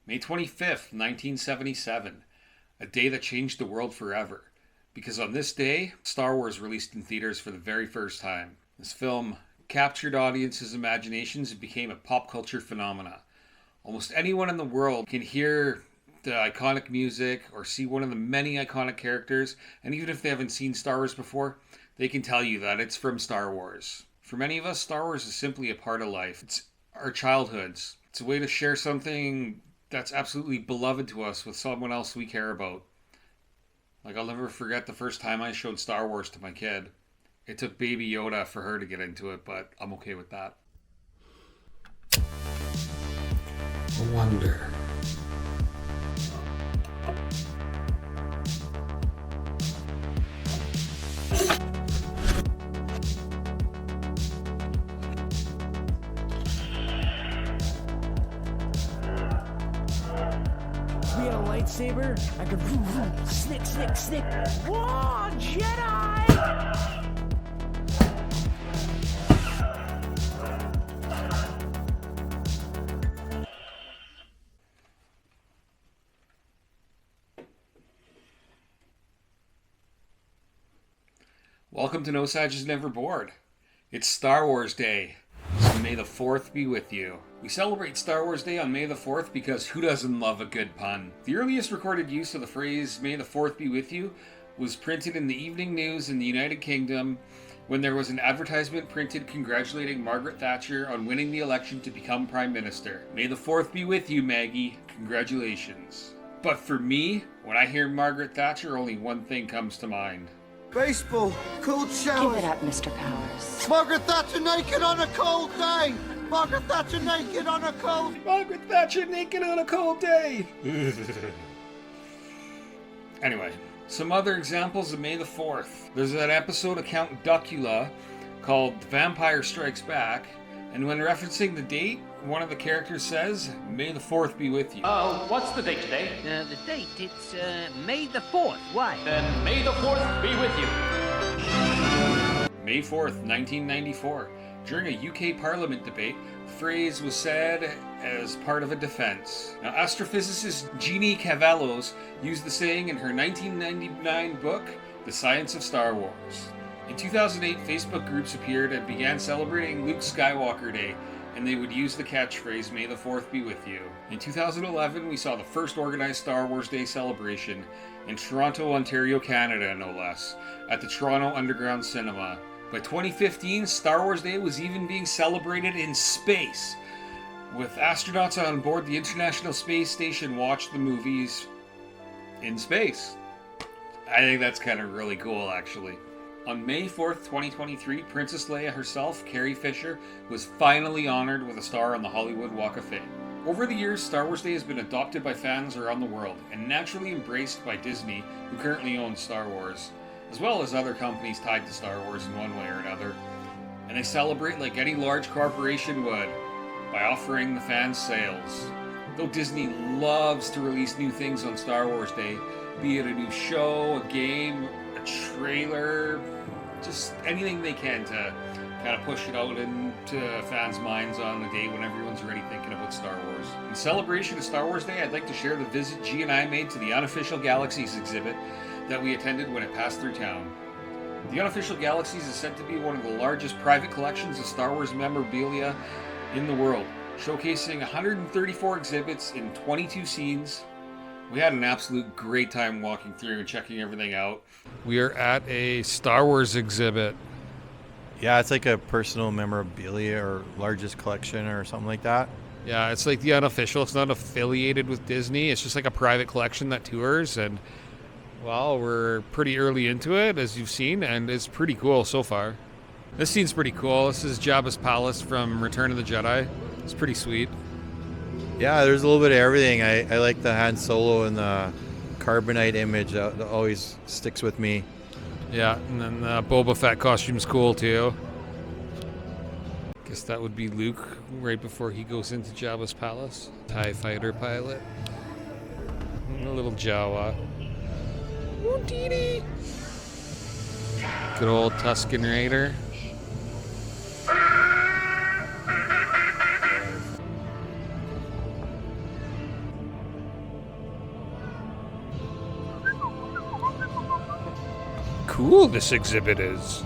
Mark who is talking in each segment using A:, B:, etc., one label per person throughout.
A: May 25th, 1977. A day that changed the world forever. Because on this day, Star Wars released in theaters for the very first time. This film captured audiences' imaginations and became a pop culture phenomena. Almost anyone in the world can hear the iconic music or see one of the many iconic characters, and even if they haven't seen Star Wars before, they can tell you that it's from Star Wars. For many of us, Star Wars is simply a part of life. It's our childhoods. It's a way to share something that's absolutely beloved to us with someone else we care about. Like, I'll never forget the first time I showed Star Wars to my kid. It took Baby Yoda for her to get into it, but I'm okay with that. A wonder.
B: We had a lightsaber, I could snick, snick, snick. Whoa, Jedi!
A: Welcome to No Sages Never Bored. It's Star Wars Day, so may the 4th be with you. We celebrate Star Wars Day on May the 4th because who doesn't love a good pun? The earliest recorded use of the phrase May the 4th be with you was printed in the Evening News in the United Kingdom when there was an advertisement printed congratulating Margaret Thatcher on winning the election to become Prime Minister. May the 4th be with you, Maggie. Congratulations. But for me, when I hear Margaret Thatcher, only one thing comes to mind.
C: Baseball, cold shower.
D: Give it up, Mr. Powers.
C: Margaret Thatcher naked on a cold day. Margaret Thatcher naked on a cold.
A: Margaret Thatcher naked on a cold day. Anyway, some other examples of May the 4th. There's that episode of Count Duckula called The Vampire Strikes Back, and when referencing the date, one of the characters says, May the 4th be with you.
E: What's the date today?
F: The date, it's May the 4th. Why?
E: Then May the 4th be with you.
A: May 4th, 1994. During a UK Parliament debate, the phrase was said as part of a defense. Now, astrophysicist Jeannie Cavallos used the saying in her 1999 book, The Science of Star Wars. In 2008, Facebook groups appeared and began celebrating Luke Skywalker Day, and they would use the catchphrase, May the 4th be with you. In 2011, we saw the first organized Star Wars Day celebration in Toronto, Ontario, Canada, no less, at the Toronto Underground Cinema. By 2015, Star Wars Day was even being celebrated in space, with astronauts on board the International Space Station watch the movies in space. I think that's kind of really cool, actually. On May 4th, 2023, Princess Leia herself, Carrie Fisher, was finally honored with a star on the Hollywood Walk of Fame. Over the years, Star Wars Day has been adopted by fans around the world and naturally embraced by Disney, who currently owns Star Wars, as well as other companies tied to Star Wars in one way or another. And they celebrate like any large corporation would, by offering the fans sales. Though Disney loves to release new things on Star Wars Day, be it a new show, a game, a trailer, just anything they can to kind of push it out into fans' minds on the day when everyone's already thinking about Star Wars. In celebration of Star Wars Day, I'd like to share the visit G and I made to the Unofficial Galaxies exhibit that we attended when it passed through town. The Unofficial Galaxies is said to be one of the largest private collections of Star Wars memorabilia in the world, showcasing 134 exhibits in 22 scenes. We had an absolute great time walking through and checking everything out. We are at a Star Wars exhibit.
G: Yeah, it's like a personal memorabilia or largest collection or something like that.
A: Yeah, it's like the Unofficial. It's not affiliated with Disney. It's just like a private collection that tours. And, well, we're pretty early into it, as you've seen, and it's pretty cool so far. This scene's pretty cool. This is Jabba's palace from Return of the Jedi. It's pretty sweet.
G: Yeah, there's a little bit of everything. I like the Han Solo and the carbonite image. That always sticks with me.
A: Yeah, and then the Boba Fett costume's cool too. Guess that would be Luke right before he goes into Jabba's palace. TIE fighter pilot. And a little Jawa. Ooh, Dee-dee. Good old Tusken Raider. cool this exhibit is.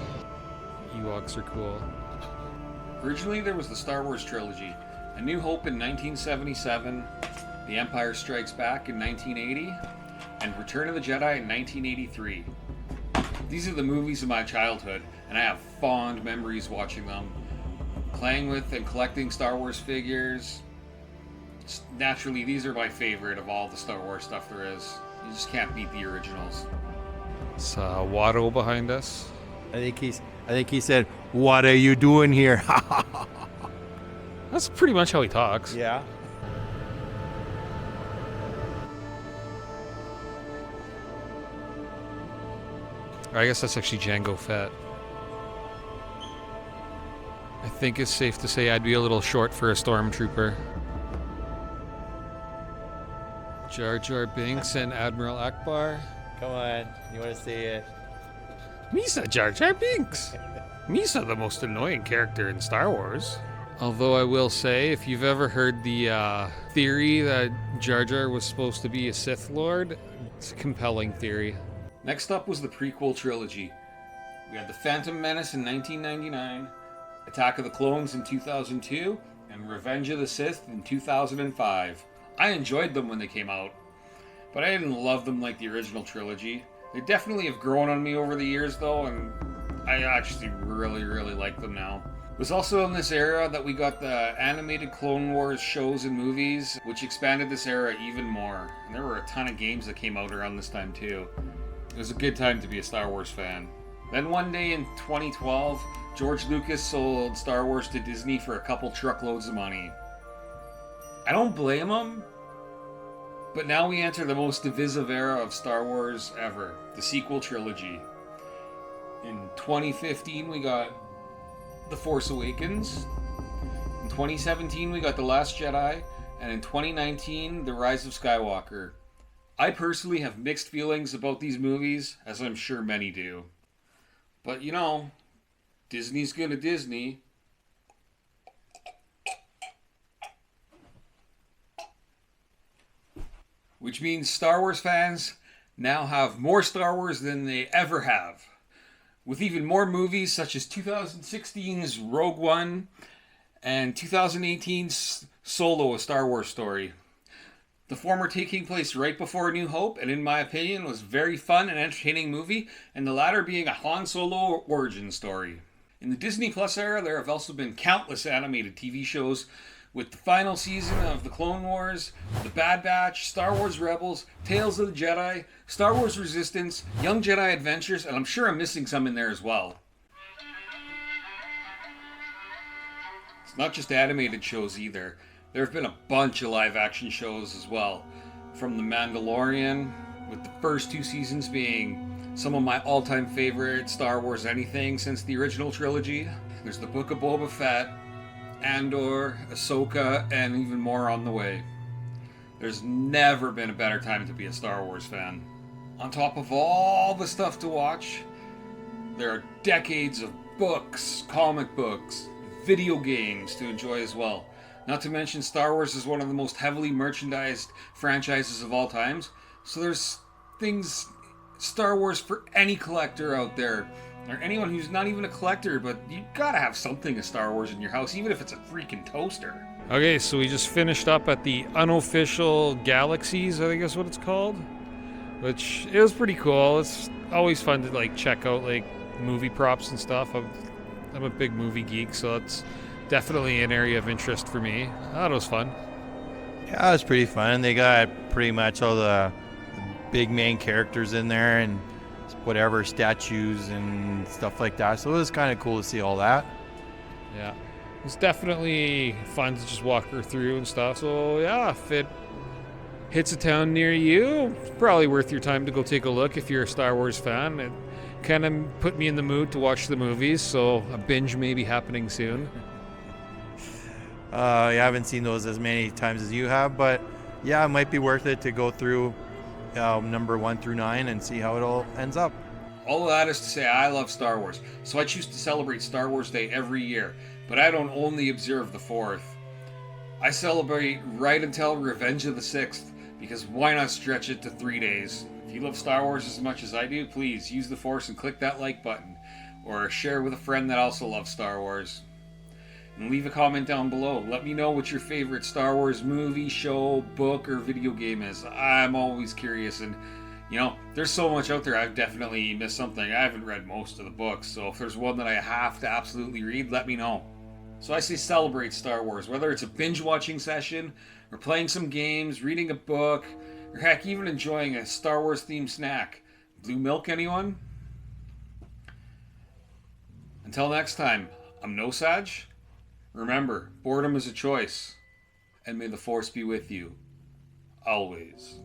A: Ewoks are cool. Originally, there was the Star Wars trilogy. A New Hope in 1977, The Empire Strikes Back in 1980, and Return of the Jedi in 1983. These are the movies of my childhood, and I have fond memories watching them. Playing with and collecting Star Wars figures. Naturally, these are my favorite of all the Star Wars stuff there is. You just can't beat the originals. It's Watto behind us.
G: I think he said, "What are you doing here?"
A: That's pretty much how he talks.
G: Yeah.
A: I guess that's actually Jango Fett. I think it's safe to say I'd be a little short for a stormtrooper. Jar Jar Binks and Admiral Akbar.
G: Come on, you want to see it?
A: Misa Jar Jar Binks. Misa, the most annoying character in Star Wars. Although I will say, if you've ever heard the theory that Jar Jar was supposed to be a Sith Lord, it's a compelling theory. Next up was the prequel trilogy. We had The Phantom Menace in 1999, Attack of the Clones in 2002, and Revenge of the Sith in 2005. I enjoyed them when they came out, but I didn't love them like the original trilogy. They definitely have grown on me over the years though, and I actually really, really like them now. It was also in this era that we got the animated Clone Wars shows and movies, which expanded this era even more. And there were a ton of games that came out around this time too. It was a good time to be a Star Wars fan. Then one day in 2012, George Lucas sold Star Wars to Disney for a couple truckloads of money. I don't blame him, but now we enter the most divisive era of Star Wars ever, the sequel trilogy. In 2015, we got The Force Awakens. In 2017, we got The Last Jedi. And in 2019, The Rise of Skywalker. I personally have mixed feelings about these movies, as I'm sure many do. But you know, Disney's gonna Disney. Which means Star Wars fans now have more Star Wars than they ever have. With even more movies such as 2016's Rogue One and 2018's Solo: A Star Wars Story. The former taking place right before A New Hope, and in my opinion was a very fun and entertaining movie, and the latter being a Han Solo origin story. In the Disney Plus era, there have also been countless animated TV shows, with the final season of The Clone Wars, The Bad Batch, Star Wars Rebels, Tales of the Jedi, Star Wars Resistance, Young Jedi Adventures, and I'm sure I'm missing some in there as well. It's not just animated shows either. There have been a bunch of live-action shows as well. From The Mandalorian, with the first 2 seasons being some of my all-time favorite Star Wars anything since the original trilogy. There's The Book of Boba Fett, Andor, Ahsoka, and even more on the way. There's never been a better time to be a Star Wars fan. On top of all the stuff to watch, there are decades of books, comic books, video games to enjoy as well. Not to mention Star Wars is one of the most heavily merchandised franchises of all times, so there's things Star Wars for any collector out there, or anyone who's not even a collector, but you gotta have something of Star Wars in your house, even if it's a freaking toaster. Okay, so we just finished up at the Unofficial Galaxies, I think that's what it's called, which it was pretty cool. It's always fun to like check out like movie props and stuff. I'm a big movie geek, so it's definitely an area of interest for me. I thought it was fun.
G: Yeah, it was pretty fun. They got pretty much all the big main characters in there and whatever statues and stuff like that. So it was kind of cool to see all that.
A: Yeah, it's definitely fun to just walk her through and stuff. So yeah, if it hits a town near you, it's probably worth your time to go take a look if you're a Star Wars fan. It kind of put me in the mood to watch the movies, so a binge may be happening soon.
G: I haven't seen those as many times as you have, but yeah, it might be worth it to go through number 1 through 9 and see how it all ends up.
A: All of that is to say I love Star Wars, so I choose to celebrate Star Wars Day every year, but I don't only observe the 4th. I celebrate right until Revenge of the 6th, because why not stretch it to 3 days? If you love Star Wars as much as I do, please use the Force and click that like button, or share with a friend that also loves Star Wars. And leave a comment down below. Let me know what your favorite Star Wars movie, show, book, or video game is. I'm always curious, and there's so much out there. I've definitely missed something. I haven't read most of the books, so if there's one that I have to absolutely read, let me know. So I say celebrate Star Wars, whether it's a binge watching session, or playing some games, reading a book, or heck, even enjoying a Star Wars themed snack. Blue milk, anyone? Until next time, I'm Nosaj. Remember, boredom is a choice, and may the Force be with you, always.